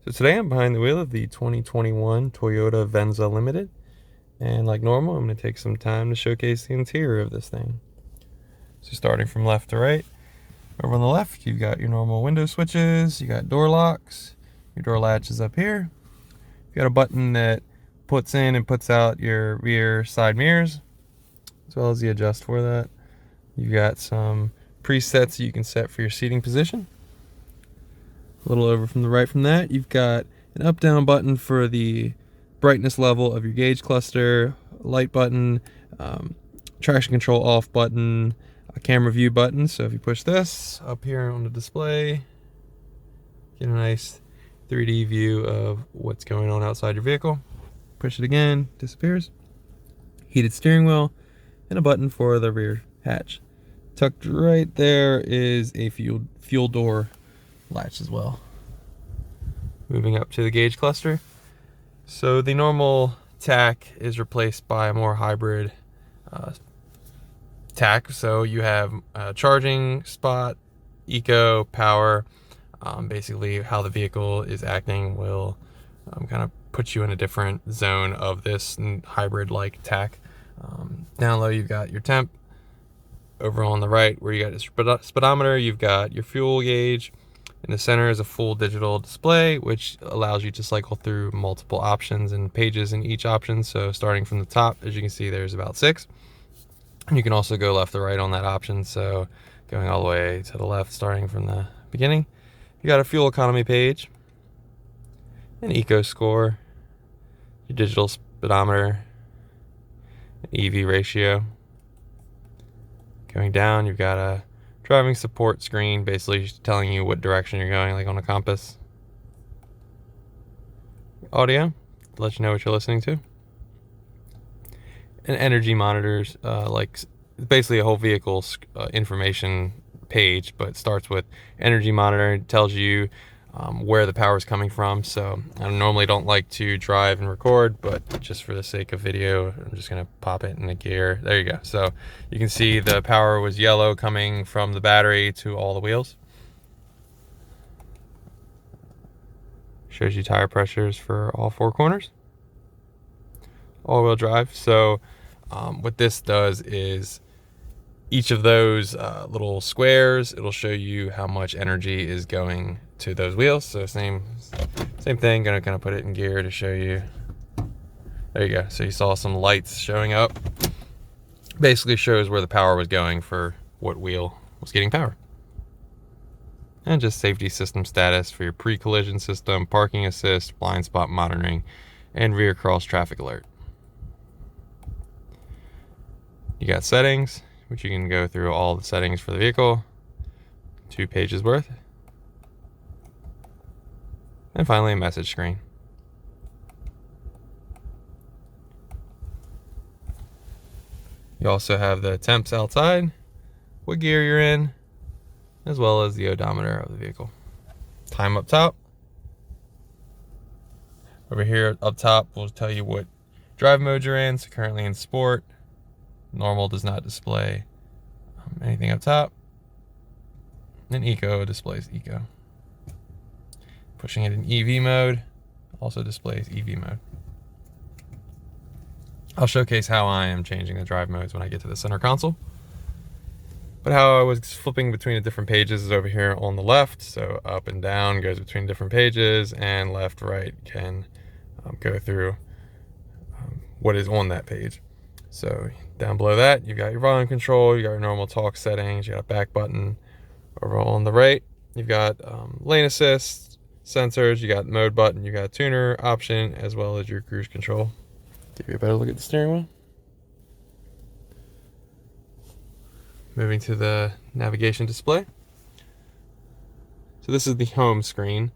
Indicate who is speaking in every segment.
Speaker 1: So today I'm behind the wheel of the 2021 Toyota Venza Limited, and like normal, I'm going to take some time to showcase the interior of this thing. So starting from left to right, over on the left, you've got your normal window switches, you got door locks, your door latch is up here. You've got a button that puts in and puts out your rear side mirrors, as well as the adjust for that. You've got some presets you can set for your seating position. A little over from the right from that, you've got an up-down button for the brightness level of your gauge cluster, light button, traction control off button, a camera view button. So if you push this up here on the display, get a nice 3D view of what's going on outside your vehicle. Push it again, disappears. Heated steering wheel, and a button for the rear hatch. Tucked right there is a fuel door latch as well. Moving up to the gauge cluster. So the normal tack is replaced by a more hybrid tack. So you have a charging spot, eco, power. Basically how the vehicle is acting will kind of put you in a different zone of this hybrid like tack. Down low you've got your temp. Over on the right where you got your speedometer, you've got your fuel gauge. In the center is a full digital display, which allows you to cycle through multiple options and pages in each option. So starting from the top, as you can see, there's about 6. And you can also go left to right on that option. So going all the way to the left, starting from the beginning, you got a fuel economy page, an eco score, your digital speedometer, an EV ratio. Going down, you've got a driving support screen, basically telling you what direction you're going, like on a compass. Audio, to let you know what you're listening to. And energy monitors, like basically a whole vehicle information page, but it starts with energy monitor. It tells you where the power is coming from. So I normally don't like to drive and record, but just for the sake of video, I'm just gonna pop it in the gear. There you go. So you can see the power was yellow coming from the battery to all the wheels. Shows you tire pressures for all 4 corners. All-wheel drive. So what this does is each of those little squares, it'll show you how much energy is going to those wheels. So same thing, gonna kind of put it in gear to show you. There you go. So you saw some lights showing up. Basically shows where the power was going for what wheel was getting power. And just safety system status for your pre-collision system, parking assist, blind spot monitoring, and rear cross traffic alert. You got settings, which you can go through all the settings for the vehicle. 2 pages worth. And finally a message screen. You also have the temps outside, what gear you're in, as well as the odometer of the vehicle. Time up top. Over here up top will tell you what drive mode you're in. So currently in sport. Normal does not display anything up top. And eco displays eco. Pushing it in EV mode also displays EV mode. I'll showcase how I am changing the drive modes when I get to the center console. But how I was flipping between the different pages is over here on the left. So up and down goes between different pages, and left, right can go through what is on that page. So down below that, you've got your volume control, you got your normal talk settings, you got a back button. Over on the right, you've got lane assist, sensors, you got mode button, you got tuner option, as well as your cruise control. Give you a better look at the steering wheel. Moving to the navigation display. So this is the home screen.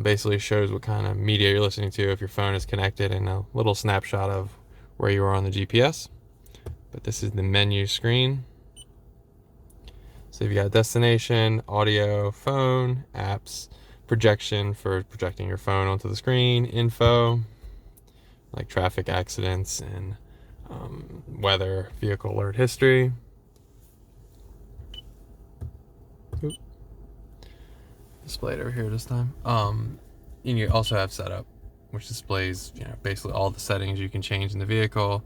Speaker 1: Basically shows what kind of media you're listening to if your phone is connected, and a little snapshot of where you are on the GPS. But this is the menu screen. So you've got destination, audio, phone, apps, projection for projecting your phone onto the screen, info, like traffic accidents and weather, vehicle alert history. Oop. Display it over here this time. And you also have setup, which displays, you know, basically all the settings you can change in the vehicle.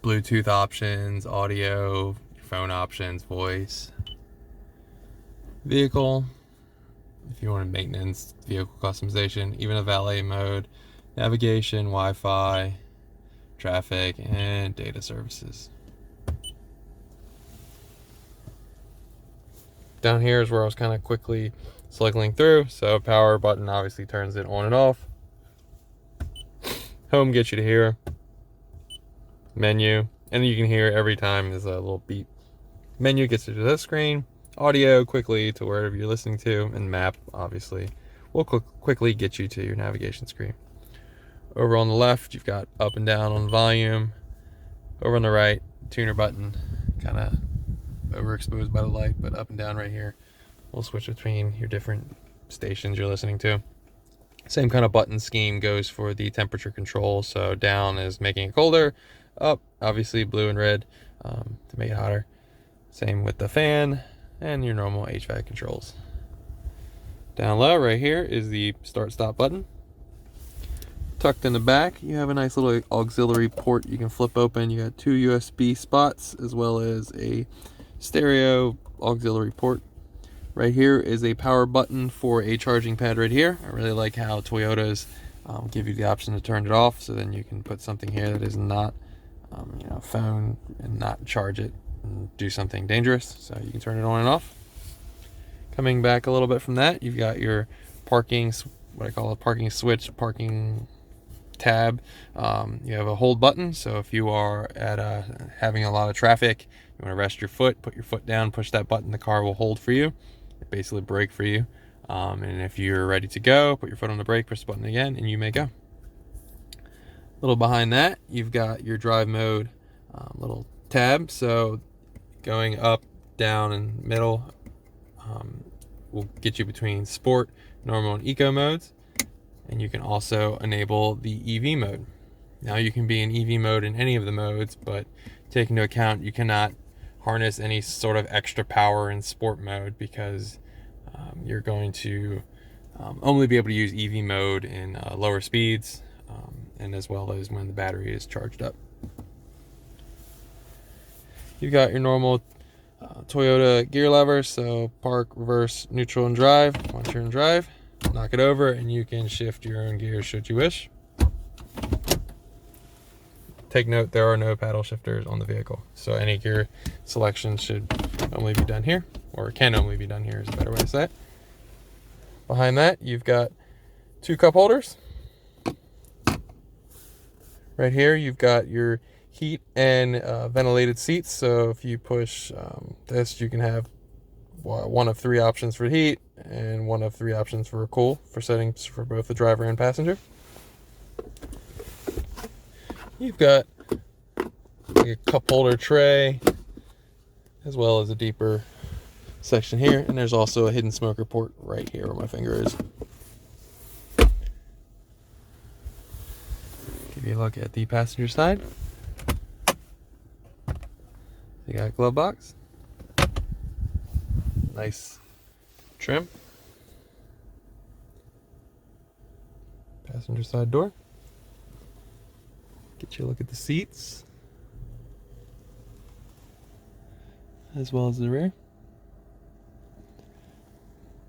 Speaker 1: Bluetooth options, audio, phone options, voice. Vehicle, if you want maintenance, vehicle customization, even a valet mode, navigation, Wi-Fi, traffic, and data services. Down here is where I was kind of quickly cycling through. So power button obviously turns it on and off. Home gets you to here. Menu, and you can hear every time there's a little beep. Menu gets you to this screen. Audio quickly to wherever you're listening to, and map obviously will quickly get you to your navigation screen. Over on the left, you've got up and down on volume. Over on the right, tuner button, kind of overexposed by the light, but up and down right here. We'll switch between your different stations you're listening to. Same kind of button scheme goes for the temperature control. So down is making it colder, up obviously blue and red to make it hotter. Same with the fan and your normal HVAC controls. Down low right here is the start stop button. Tucked in the back, you have a nice little auxiliary port you can flip open. You got 2 USB spots as well as a stereo auxiliary port. Right here is a power button for a charging pad right here. I really like how Toyotas give you the option to turn it off, so then you can put something here that is not you know, phone, and not charge it and do something dangerous. So you can turn it on and off. Coming back a little bit from that, you've got your parking, what I call a parking switch, parking tab. You have a hold button, so if you are at having a lot of traffic, you want to rest your foot, put your foot down, push that button, the car will hold for you, basically brake for you. And if you're ready to go, put your foot on the brake, press the button again, and you may go. A little behind that, you've got your drive mode little tab. So going up, down, and middle will get you between sport, normal, and eco modes. And you can also enable the EV mode. Now you can be in EV mode in any of the modes, but take into account you cannot harness any sort of extra power in sport mode, because you're going to only be able to use EV mode in lower speeds, and as well as when the battery is charged up. You've got your normal Toyota gear levers, so park, reverse, neutral, and drive. Once you're in drive, knock it over and you can shift your own gears should you wish. Take note, there are no paddle shifters on the vehicle, so any gear selection should only be done here, or can only be done here is a better way to say it. Behind that, you've got 2 cup holders. Right here, you've got your heat and ventilated seats. So if you push this, you can have one of 3 options for heat and one of 3 options for cool, for settings for both the driver and passenger. You've got a cup holder tray, as well as a deeper section here, and there's also a hidden smoker port right here where my finger is. Give you a look at the passenger side. You got a glove box, nice trim, passenger side door. Get you a look at the seats, as well as the rear.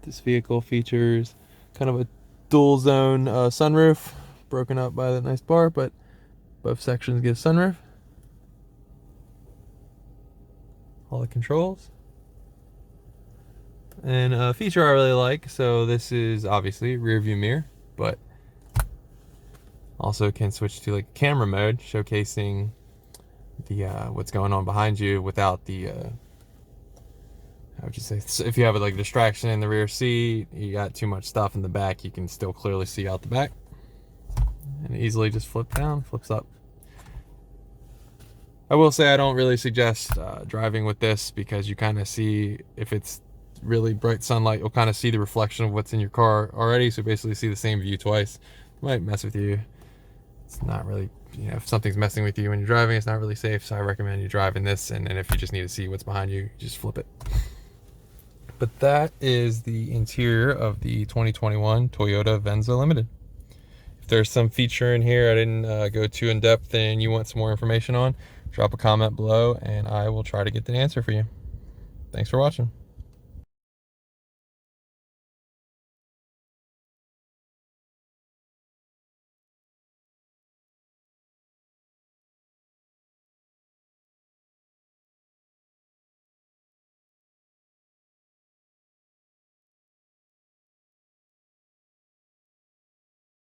Speaker 1: This vehicle features kind of a dual zone sunroof, broken up by that nice bar, but both sections get sunroof. All the controls. And a feature I really like, so this is obviously rear view mirror, but also can switch to like camera mode, showcasing the what's going on behind you without the how would you say, if you have like a distraction in the rear seat, you got too much stuff in the back, you can still clearly see out the back. And easily just flip down, flips up. I will say I don't really suggest driving with this, because you kind of see, if it's really bright sunlight, you'll kind of see the reflection of what's in your car already, so basically see the same view twice. It might mess with you. It's not really, you know, if something's messing with you when you're driving, it's not really safe, so I recommend you driving this, and then if you just need to see what's behind you, just flip it. But that is the interior of the 2021 Toyota Venza Limited. If there's some feature in here I didn't go too in depth and you want some more information on, drop a comment below and I will try to get the answer for you. Thanks for watching.